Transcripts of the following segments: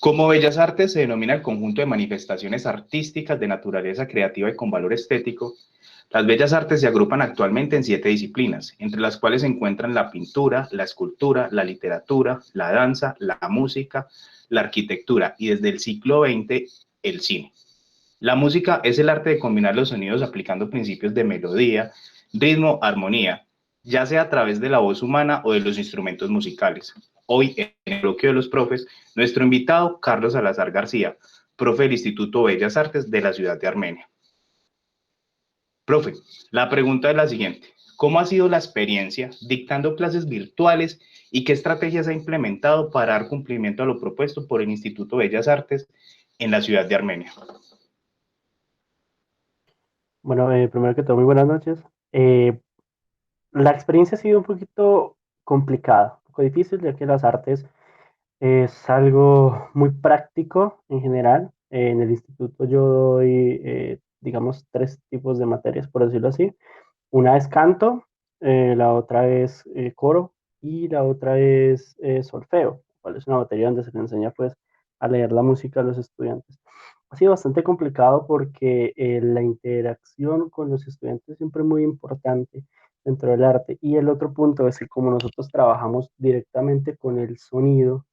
Como bellas artes se denomina el conjunto de manifestaciones artísticas de naturaleza creativa y con valor estético. Las bellas artes se agrupan actualmente en 7 disciplinas, entre las cuales se encuentran la pintura, la escultura, la literatura, la danza, la música, la arquitectura y desde el siglo XX el cine. La música es el arte de combinar los sonidos aplicando principios de melodía, ritmo, armonía, ya sea a través de la voz humana o de los instrumentos musicales. Hoy, en el bloqueo de los profes, nuestro invitado, Carlos Salazar García, profe del Instituto Bellas Artes de la ciudad de Armenia. Profe, la pregunta es la siguiente. ¿Cómo ha sido la experiencia dictando clases virtuales y qué estrategias ha implementado para dar cumplimiento a lo propuesto por el Instituto Bellas Artes en la ciudad de Armenia? Bueno, primero que todo, muy buenas noches. La experiencia ha sido un poquito complicada, un poco difícil, ya que las artes es algo muy práctico en general. En el instituto yo doy, digamos, tres tipos de materias, por decirlo así. Una es canto, la otra es coro y la otra es solfeo, cual es una materia donde se le enseña pues a leer la música a los estudiantes. Ha sido bastante complicado porque la interacción con los estudiantes es siempre muy importante dentro del arte. Y el otro punto es que como nosotros trabajamos directamente con el sonido,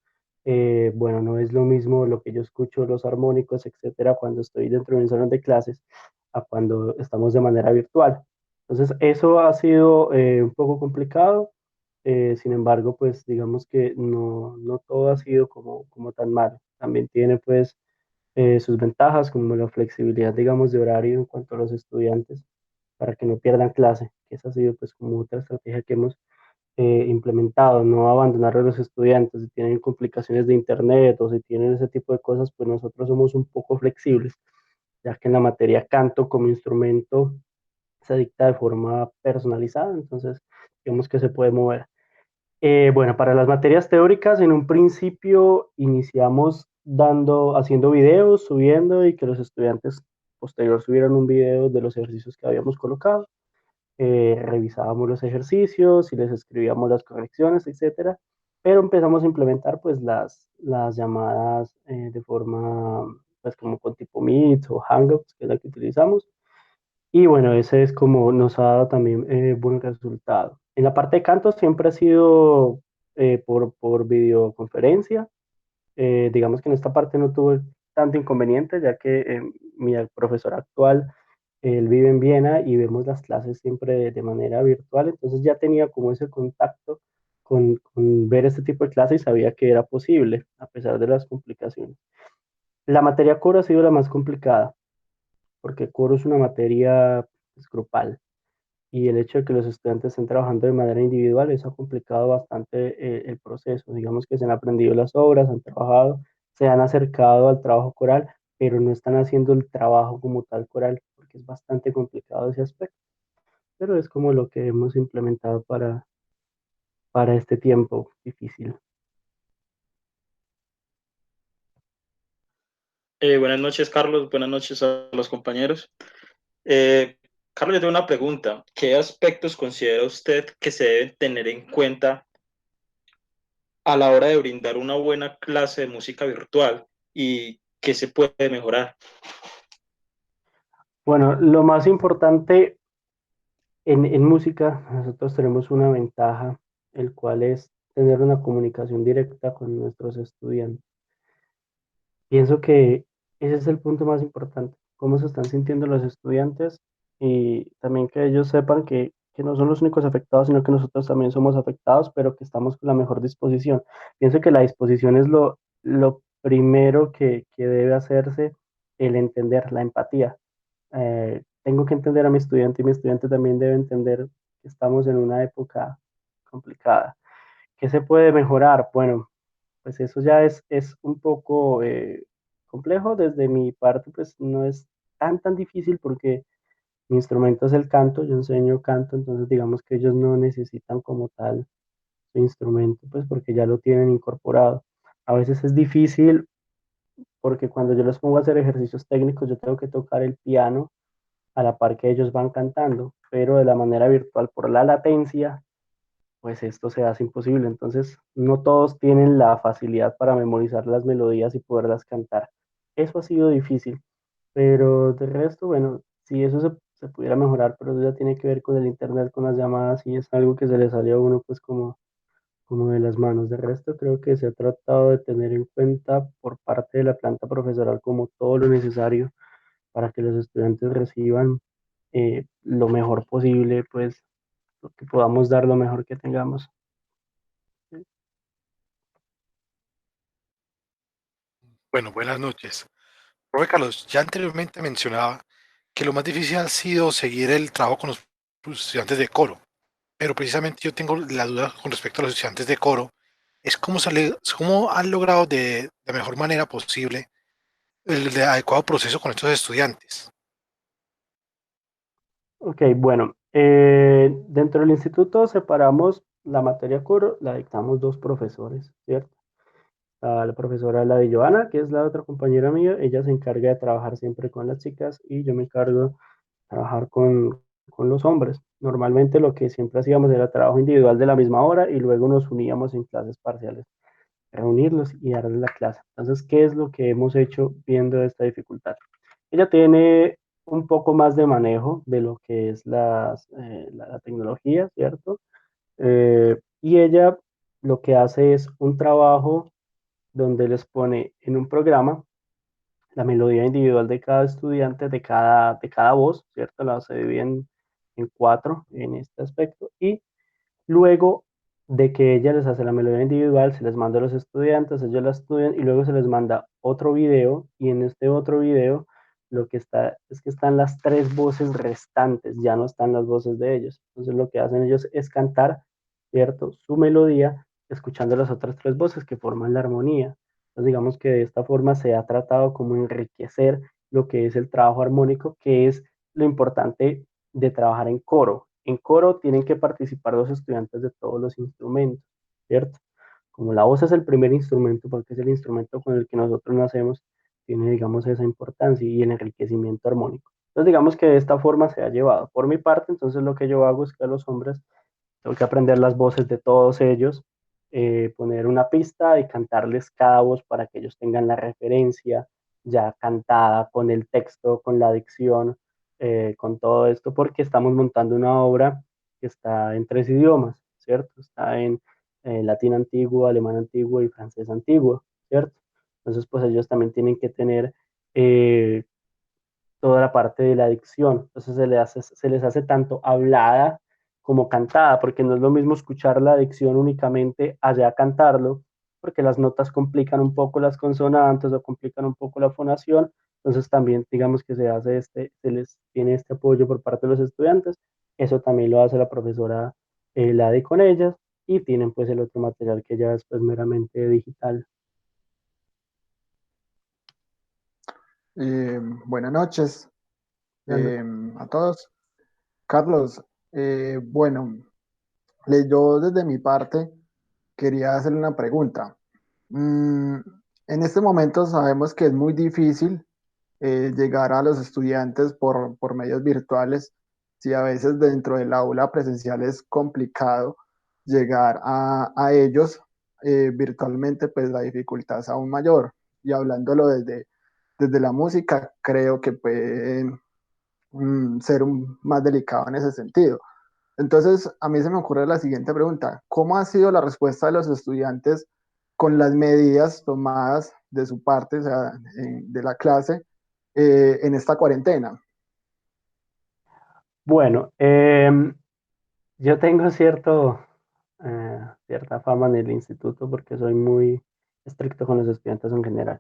bueno, no es lo mismo lo que yo escucho, los armónicos, etcétera, cuando estoy dentro de un salón de clases a cuando estamos de manera virtual. Entonces, eso ha sido un poco complicado. Sin embargo, pues digamos que no todo ha sido como tan malo. También tiene pues sus ventajas como la flexibilidad, digamos, de horario en cuanto a los estudiantes para que no pierdan clase, que esa ha sido pues como otra estrategia que hemos implementado, no abandonar a los estudiantes. Si tienen complicaciones de internet o si tienen ese tipo de cosas, pues nosotros somos un poco flexibles, ya que en la materia canto como instrumento se dicta de forma personalizada, entonces digamos que se puede mover. Bueno, para las materias teóricas, en un principio iniciamos haciendo videos, subiendo y que los estudiantes posterior subieran un video de los ejercicios que habíamos colocado. Revisábamos los ejercicios y les escribíamos las correcciones, etcétera. Pero empezamos a implementar pues las llamadas de forma pues como con tipo Meet o Hangouts, que es la que utilizamos. Y bueno, ese es como nos ha dado también buen resultado. En la parte de canto siempre ha sido por videoconferencia. Digamos que en esta parte no tuve tanto inconveniente, ya que mi profesor actual, él vive en Viena y vemos las clases siempre de manera virtual, entonces ya tenía como ese contacto con ver este tipo de clases y sabía que era posible, a pesar de las complicaciones. La materia coro ha sido la más complicada, porque coro es una materia pues, grupal y el hecho de que los estudiantes estén trabajando de manera individual, eso ha complicado bastante el proceso. Digamos que se han aprendido las obras, han trabajado, se han acercado al trabajo coral, pero no están haciendo el trabajo como tal coral, porque es bastante complicado ese aspecto. Pero es como lo que hemos implementado para este tiempo difícil. Buenas noches, Carlos. Buenas noches a los compañeros. Eh, Carlos, yo tengo una pregunta. ¿Qué aspectos considera usted que se deben tener en cuenta a la hora de brindar una buena clase de música virtual y qué se puede mejorar? Bueno, lo más importante en música, nosotros tenemos una ventaja, el cual es tener una comunicación directa con nuestros estudiantes. Pienso que ese es el punto más importante, cómo se están sintiendo los estudiantes y también que ellos sepan que no son los únicos afectados, sino que nosotros también somos afectados, pero que estamos con la mejor disposición. Pienso que la disposición es lo primero que debe hacerse, el entender, la empatía. Tengo que entender a mi estudiante y mi estudiante también debe entender que estamos en una época complicada. ¿Qué se puede mejorar? Bueno, pues eso ya es un poco complejo. Desde mi parte, pues no es tan difícil porque mi instrumento es el canto, yo enseño canto, entonces digamos que ellos no necesitan como tal su instrumento, pues porque ya lo tienen incorporado. A veces es difícil porque cuando yo les pongo a hacer ejercicios técnicos, yo tengo que tocar el piano a la par que ellos van cantando, pero de la manera virtual por la latencia pues esto se hace imposible. Entonces, no todos tienen la facilidad para memorizar las melodías y poderlas cantar. Eso ha sido difícil, pero de resto, bueno, si eso se pudiera mejorar, pero eso ya tiene que ver con el internet, con las llamadas, y es algo que se le salió a uno pues como de las manos. De resto, creo que se ha tratado de tener en cuenta por parte de la planta profesoral como todo lo necesario para que los estudiantes reciban lo mejor posible, pues lo que podamos dar lo mejor que tengamos. Bueno, buenas noches. Profe Carlos, ya anteriormente mencionaba que lo más difícil ha sido seguir el trabajo con los estudiantes de coro, pero precisamente yo tengo la duda con respecto a los estudiantes de coro, es cómo han logrado de la mejor manera posible el adecuado proceso con estos estudiantes. Ok, bueno, dentro del instituto separamos la materia coro, la dictamos dos profesores, ¿cierto? La profesora la de Joana, que es la otra compañera mía, ella se encarga de trabajar siempre con las chicas y yo me encargo de trabajar con los hombres. Normalmente lo que siempre hacíamos era trabajo individual de la misma hora y luego nos uníamos en clases parciales, reunirlos y darles la clase. Entonces, ¿qué es lo que hemos hecho viendo esta dificultad? Ella tiene un poco más de manejo de lo que es la tecnología, ¿cierto? Y ella lo que hace es un trabajo donde les pone en un programa la melodía individual de cada estudiante, de cada voz, ¿cierto? La se divide en cuatro en este aspecto. Y luego de que ella les hace la melodía individual, se les manda a los estudiantes, ellos la estudian y luego se les manda otro video y en este otro video lo que está es que están las tres voces restantes, ya no están las voces de ellos. Entonces lo que hacen ellos es cantar, ¿cierto? Su melodía escuchando las otras tres voces que forman la armonía. Entonces digamos que de esta forma se ha tratado como enriquecer lo que es el trabajo armónico, que es lo importante de trabajar en coro. En coro tienen que participar los estudiantes de todos los instrumentos, ¿cierto? Como la voz es el primer instrumento, porque es el instrumento con el que nosotros nacemos, tiene, digamos, esa importancia y el enriquecimiento armónico. Entonces, digamos que de esta forma se ha llevado. Por mi parte, entonces lo que yo hago es que a los hombres tengo que aprender las voces de todos ellos, poner una pista y cantarles cada voz para que ellos tengan la referencia ya cantada con el texto, con la dicción, con todo esto, porque estamos montando una obra que está en tres idiomas, ¿cierto? Está en latín antiguo, alemán antiguo y francés antiguo, ¿cierto? Entonces, pues ellos también tienen que tener eh, toda la parte de la dicción. Entonces se les hace tanto hablada como cantada, porque no es lo mismo escuchar la dicción únicamente allá cantarlo, porque las notas complican un poco las consonantes o complican un poco la fonación. Entonces también digamos que se les tiene este apoyo por parte de los estudiantes. Eso también lo hace la profesora Ladi con ellas y tienen pues el otro material que ya es pues meramente digital. Buenas noches Bueno, a todos. Carlos, bueno, yo desde mi parte quería hacerle una pregunta. Mm, en este momento sabemos que es muy difícil llegar a los estudiantes por medios virtuales, si a veces dentro del aula presencial es complicado llegar a ellos, virtualmente pues la dificultad es aún mayor. Y hablándolo desde la música, creo que puede ser más delicado en ese sentido. Entonces, a mí se me ocurre la siguiente pregunta. ¿Cómo ha sido la respuesta de los estudiantes con las medidas tomadas de su parte, o sea, de la clase, en esta cuarentena? bueno, yo tengo cierta fama en el instituto porque soy muy estricto con los estudiantes en general.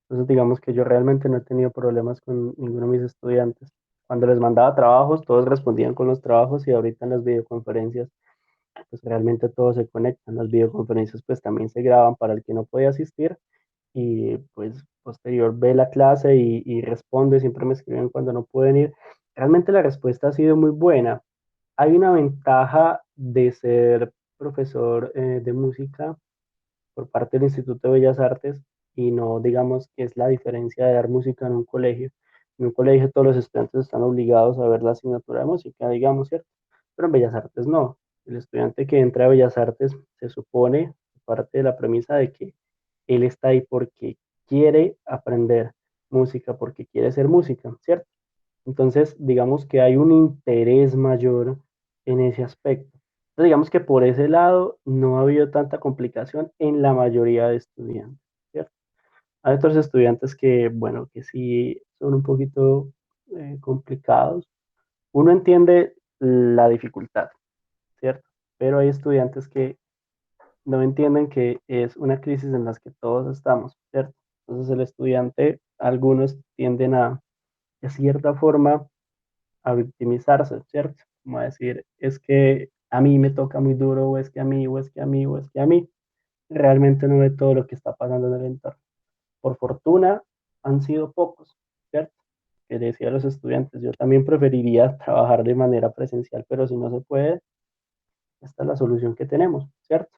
Entonces, digamos que yo realmente no he tenido problemas con ninguno de mis estudiantes. Cuando les mandaba trabajos, todos respondían con los trabajos y ahorita en las videoconferencias, pues realmente todos se conectan. Las videoconferencias pues también se graban para el que no puede asistir y pues posterior ve la clase y responde, siempre me escriben cuando no pueden ir. Realmente la respuesta ha sido muy buena. Hay una ventaja de ser profesor de música por parte del Instituto de Bellas Artes y no digamos que es la diferencia de dar música en un colegio. En un colegio todos los estudiantes están obligados a ver la asignatura de música, digamos, ¿cierto? Pero en Bellas Artes no. El estudiante que entra a Bellas Artes se supone, parte de la premisa de que él está ahí porque quiere aprender música, porque quiere ser música, ¿cierto? Entonces, digamos que hay un interés mayor en ese aspecto. Entonces, digamos que por ese lado no ha habido tanta complicación en la mayoría de estudiantes, ¿cierto? Hay otros estudiantes que, bueno, que sí son un poquito complicados. Uno entiende la dificultad, ¿cierto? Pero hay estudiantes que no entienden que es una crisis en la que todos estamos, ¿cierto? Entonces el estudiante, algunos tienden a, de cierta forma, a victimizarse, ¿cierto? Como a decir, es que a mí me toca muy duro, o es que a mí, o es que a mí, o es que a mí. Realmente no ve todo lo que está pasando en el entorno. Por fortuna, han sido pocos, ¿cierto? Que le decía a los estudiantes, yo también preferiría trabajar de manera presencial, pero si no se puede, esta es la solución que tenemos, ¿cierto?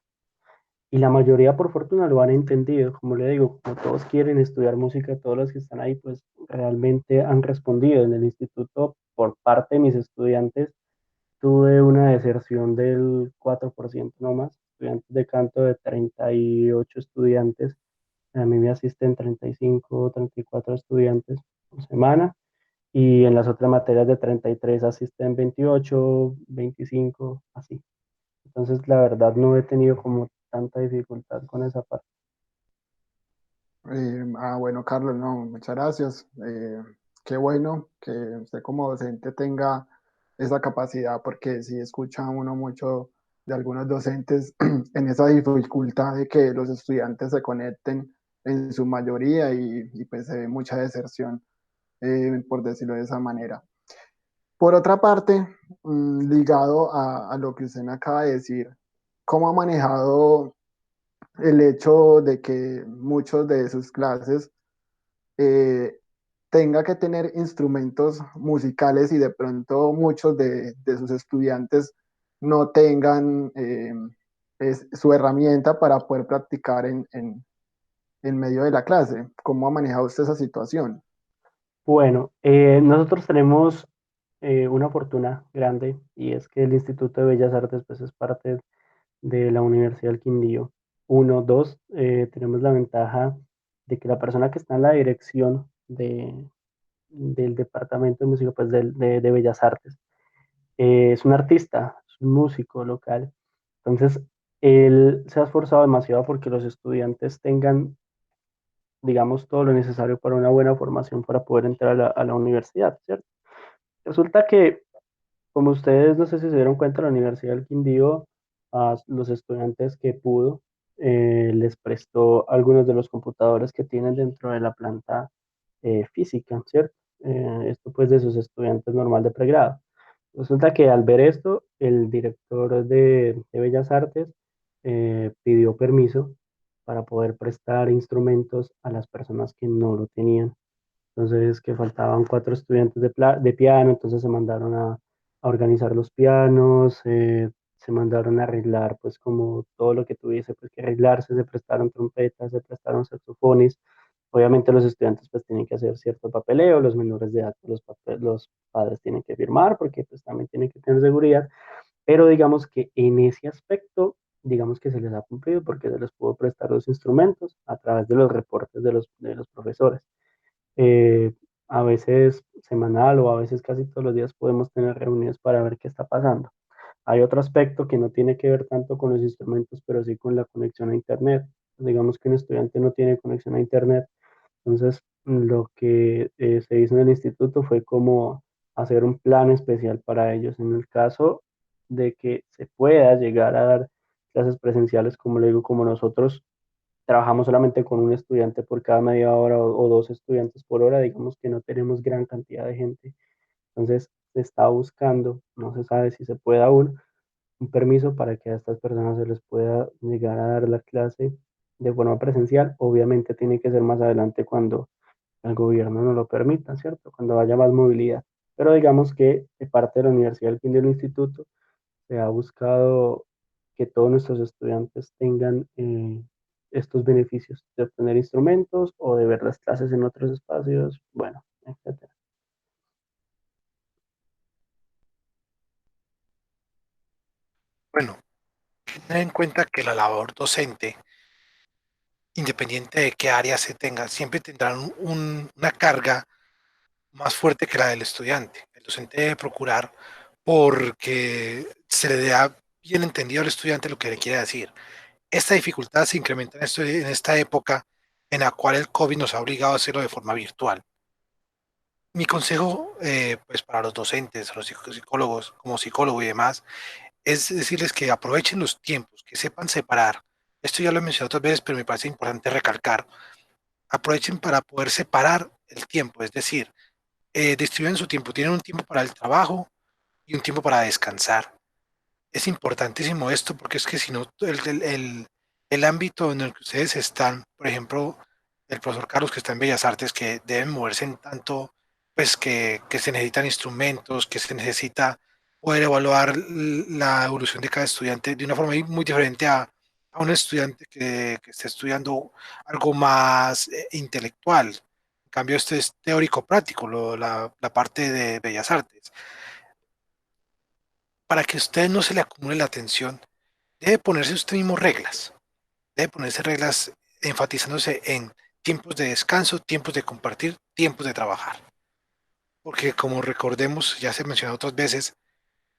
Y la mayoría, por fortuna, lo han entendido. Como le digo, como todos quieren estudiar música, todos los que están ahí, pues realmente han respondido. En el instituto, por parte de mis estudiantes, tuve una deserción del 4% no más. Estudiantes de canto de 38 estudiantes. A mí me asisten 35, 34 estudiantes por semana. Y en las otras materias de 33 asisten 28, 25, así. Entonces, la verdad, no he tenido como tanta dificultad con esa parte. Bueno, Carlos, no, muchas gracias. Qué bueno que usted como docente tenga esa capacidad, porque sí escucha uno mucho de algunos docentes en esa dificultad de que los estudiantes se conecten en su mayoría y pues se ve mucha deserción, por decirlo de esa manera. Por otra parte, ligado a lo que usted me acaba de decir, ¿cómo ha manejado el hecho de que muchos de sus clases eh, tenga que tener instrumentos musicales y de pronto muchos de sus estudiantes no tengan su herramienta para poder practicar en medio de la clase? ¿Cómo ha manejado usted esa situación? Bueno, nosotros tenemos una fortuna grande y es que el Instituto de Bellas Artes pues, es parte de la Universidad del Quindío. Uno, dos, tenemos la ventaja de que la persona que está en la dirección del Departamento de Música pues, de Bellas Artes es un artista, es un músico local. Entonces, él se ha esforzado demasiado porque los estudiantes tengan, digamos, todo lo necesario para una buena formación para poder entrar a la universidad, ¿cierto? Resulta que, como ustedes no sé si se dieron cuenta, la Universidad del Quindío a los estudiantes que pudo les prestó algunos de los computadores que tienen dentro de la planta física, ¿cierto? Esto pues de sus estudiantes normal de pregrado. Resulta que al ver esto, el director de Bellas Artes pidió permiso para poder prestar instrumentos a las personas que no lo tenían. Entonces, que faltaban 4 estudiantes de piano, entonces se mandaron a organizar los pianos, se mandaron a arreglar, pues como todo lo que tuviese pues, que arreglarse, se prestaron trompetas, se prestaron saxofones. Obviamente los estudiantes pues tienen que hacer cierto papeleo, los menores de edad, los padres tienen que firmar porque pues también tienen que tener seguridad, pero digamos que en ese aspecto, digamos que se les ha cumplido porque se les pudo prestar los instrumentos a través de los reportes de los profesores. Eh, a veces semanal o a veces casi todos los días podemos tener reuniones para ver qué está pasando. Hay otro aspecto que no tiene que ver tanto con los instrumentos, pero sí con la conexión a Internet. Digamos que un estudiante no tiene conexión a Internet, entonces lo que se hizo en el instituto fue como hacer un plan especial para ellos. En el caso de que se pueda llegar a dar clases presenciales, como le digo, como nosotros trabajamos solamente con un estudiante por cada media hora o 2 estudiantes por hora, digamos que no tenemos gran cantidad de gente. Entonces se está buscando, no se sabe si se puede aún, un permiso para que a estas personas se les pueda llegar a dar la clase de forma presencial. Obviamente tiene que ser más adelante cuando el gobierno no lo permita, ¿cierto? Cuando haya más movilidad. Pero digamos que de parte de la Universidad del Quindío del Instituto se ha buscado que todos nuestros estudiantes tengan estos beneficios de obtener instrumentos o de ver las clases en otros espacios, bueno, etcétera. Bueno, tener en cuenta que la labor docente, independiente de qué área se tenga, siempre tendrán una carga más fuerte que la del estudiante. El docente debe procurar porque se le da bien entendido al estudiante lo que le quiere decir. Esta dificultad se incrementa en esta época en la cual el COVID nos ha obligado a hacerlo de forma virtual. Mi consejo, pues para los docentes, los psicólogos, como psicólogo y demás, es decirles que aprovechen los tiempos, que sepan separar. Esto ya lo he mencionado otras veces, pero me parece importante recalcar. Aprovechen para poder separar el tiempo, es decir, distribuyen su tiempo. Tienen un tiempo para el trabajo y un tiempo para descansar. Es importantísimo esto porque es que si no, el ámbito en el que ustedes están, por ejemplo, el profesor Carlos que está en Bellas Artes, que deben moverse en tanto, pues que se necesitan instrumentos, que se necesita poder evaluar la evolución de cada estudiante de una forma muy diferente a un estudiante que esté estudiando algo más intelectual. En cambio, este es teórico práctico, la parte de Bellas Artes. Para que a usted no se le acumule la atención, debe ponerse usted mismo reglas. Debe ponerse reglas enfatizándose en tiempos de descanso, tiempos de compartir, tiempos de trabajar. Porque como recordemos, ya se mencionó otras veces,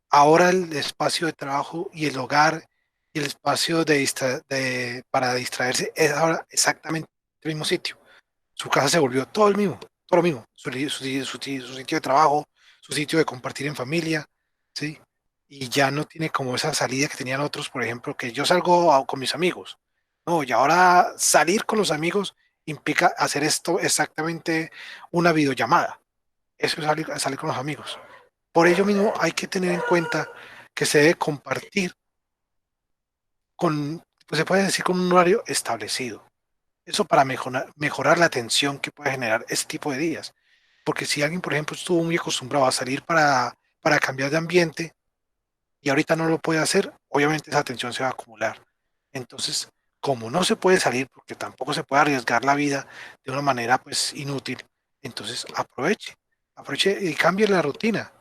ahora el espacio de trabajo y el hogar y el espacio para distraerse es ahora exactamente el mismo sitio. Su casa se volvió todo el mismo, todo lo mismo. Su sitio de trabajo, su sitio de compartir en familia, ¿sí? Y ya no tiene como esa salida que tenían otros, por ejemplo, que yo salgo con mis amigos. No, y ahora salir con los amigos implica hacer esto exactamente una videollamada. Eso es salir con los amigos. Por ello mismo hay que tener en cuenta que se debe compartir con, pues se puede decir, con un horario establecido. Eso para mejorar la atención que puede generar este tipo de días. Porque si alguien, por ejemplo, estuvo muy acostumbrado a salir para cambiar de ambiente y ahorita no lo puede hacer, obviamente esa atención se va a acumular. Entonces, como no se puede salir, porque tampoco se puede arriesgar la vida de una manera pues inútil, entonces aproveche y cambie la rutina.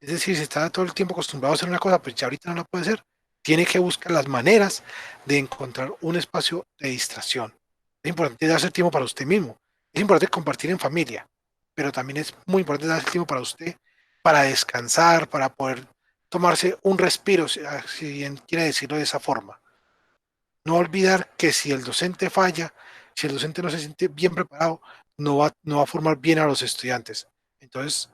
Es decir, si está todo el tiempo acostumbrado a hacer una cosa, pues ya ahorita no la puede hacer. Tiene que buscar las maneras de encontrar un espacio de distracción. Es importante darse tiempo para usted mismo. Es importante compartir en familia, pero también es muy importante darse tiempo para usted, para descansar, para poder tomarse un respiro, si bien quiere decirlo de esa forma. No olvidar que si el docente falla, si el docente no se siente bien preparado, no va a formar bien a los estudiantes. Entonces,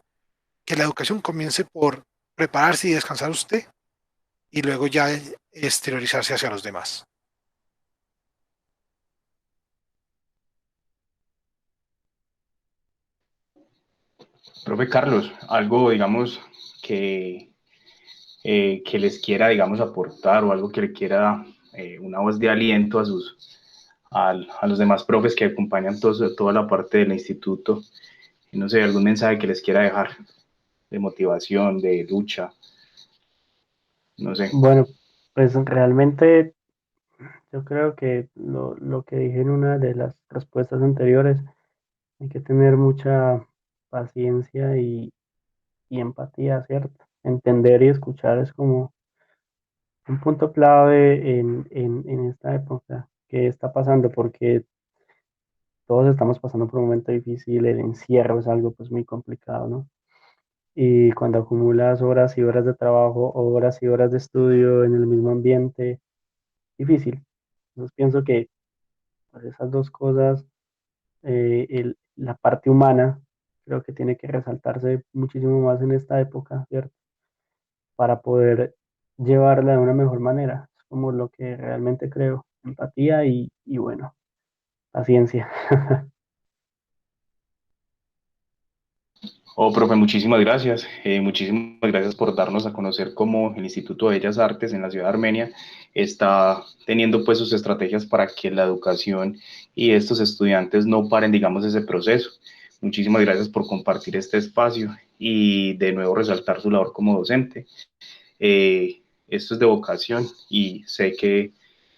que la educación comience por prepararse y descansar usted y luego ya exteriorizarse hacia los demás. Profe Carlos, algo, digamos, que, que les quiera, digamos, aportar o algo que le quiera una voz de aliento a los demás profes que acompañan toda la parte del instituto. Y no sé, algún mensaje que les quiera dejar de motivación, de lucha, no sé. Bueno, pues realmente yo creo que lo que dije en una de las respuestas anteriores, hay que tener mucha paciencia y empatía, ¿cierto? Entender y escuchar es como un punto clave en esta época que está pasando, porque todos estamos pasando por un momento difícil, el encierro es algo pues muy complicado, ¿no? Y cuando acumulas horas y horas de trabajo, horas y horas de estudio en el mismo ambiente, difícil. Entonces pienso que pues, esas dos cosas, la parte humana, creo que tiene que resaltarse muchísimo más en esta época, ¿cierto? Para poder llevarla de una mejor manera. Es como lo que realmente creo, empatía y bueno, paciencia. Oh, profe, muchísimas gracias. Muchísimas gracias por darnos a conocer cómo el Instituto de Bellas Artes en la ciudad de Armenia está teniendo pues sus estrategias para que la educación y estos estudiantes no paren, digamos, ese proceso. Muchísimas gracias por compartir este espacio y de nuevo resaltar su labor como docente. Esto es de vocación y sé que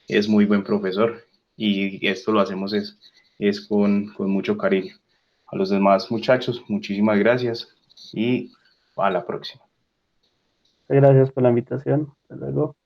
es muy buen profesor y esto lo hacemos es con mucho cariño. A los demás muchachos, muchísimas gracias y a la próxima. Gracias por la invitación. Hasta luego.